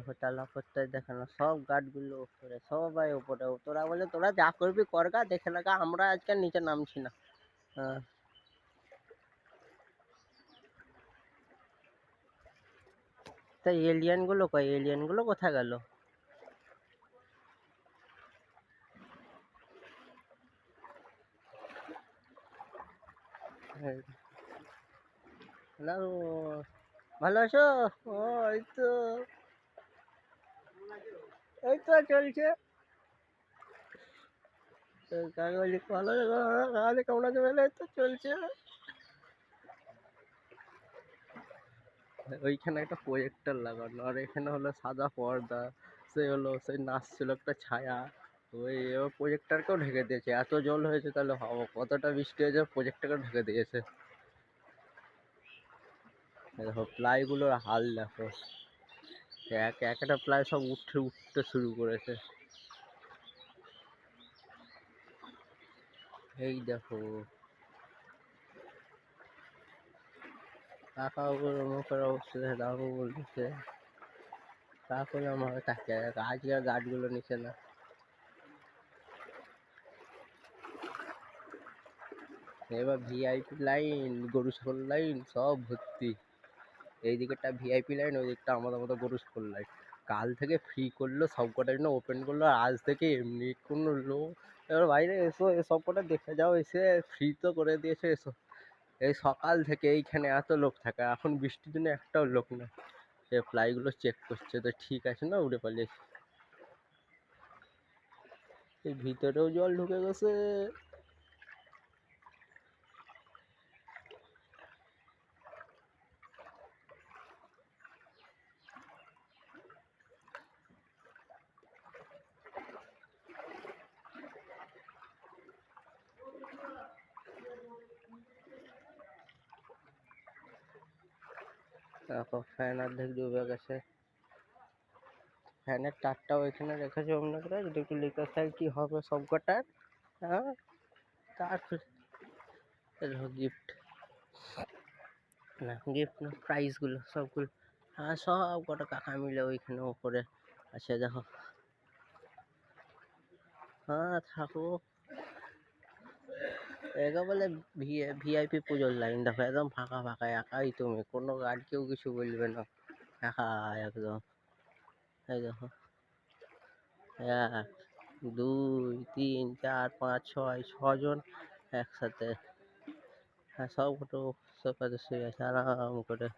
দেখো তেলাপত্তায় দেখে না, সব গার্ডগুলো উপরে, সবাই উপরে। তোরা বলে তোরা যা করবি করগা, দেখে না গা, আমরা আজকাল নিচে নামছি না। হ্যাঁ, তাই এলিয়েন গুলো কই, এলিয়েন গুলো কোথায় গেল? হ্যালো, ভালো আছো? ও, এই তো, এই তো চলছে। কাকে বলি ভালো আছো? কাকে কেমন আছো বলে, এই তো চলছে। ওইখানে একটা প্রজেক্টর লাগানো, আর এখানে হলো সাদা পর্দা। সে হলো সেই নাচছিল একটা ছায়া। ওই প্রজেক্টরকেও ঢেকে দিয়েছে, এত জল হয়েছে তাহলে কতটা বৃষ্টি হয়েছে, প্রজেক্টরকে ঢেকে দিয়েছে। এই দেখো প্লাইগুলোর হাল দেখো, একটা প্লাই সব উঠতে উঠতে শুরু করেছে। এই দেখো, কাকা মুখের অবস্থা দেখে দাও বলতেছে। কাকা আমার তাকিয়ে আজকে গাছগুলো নিচে না। এবার ভিআইপি লাইন, গরু ছাগল লাইন সব ভর্তি। এই দিকেরটা ভিআইপি লাইন, ওই দিকটা আমাদের মতো গরু ছাগল লাইন। কাল থেকে ফ্রি করলো, সব কটার জন্য ওপেন করলো, আর আজ থেকে এমনি কোনো লোক। এবার বাইরে এসো, সব কটা দেখে যাও, এসে ফ্রি তো করে দিয়েছে, এসো। এই সকাল থেকে এইখানে এত লোক থাকে, এখন বৃষ্টির জন্য একটাও লোক না। সে প্লাইগুলো চেক করছে তো ঠিক আছে না, উড়ে পালিয়েছে। এই ভিতরেও জল ঢুকে গেছে। দেখো ফ্যান অর্ধেক ডুবে গেছে। ফ্যানের তারটাও এখানে রেখেছে অন্য করে, যদি একটু লিকেজ থাকে কি হবে সব কটার। হ্যাঁ, তার গিফট না, গিফট না, প্রাইজগুলো সবগুলো। হ্যাঁ, সব কটা কাকা মিলে ওইখানে ওপরে আছে দেখো। হ্যাঁ থাকো, একে বলে ভিআইপি পুজোর লাইন। দেখো একদম ফাঁকা ফাঁকা, একাই তুমি, কোনো গার্ড কেউ কিছু বলবে না, একা একদম। এই দেখো, 1, 2, 3, 4, 5, 6 ছজন একসাথে। হ্যাঁ, সব কটা সোফাতে শুয়ে আছে আরাম করে।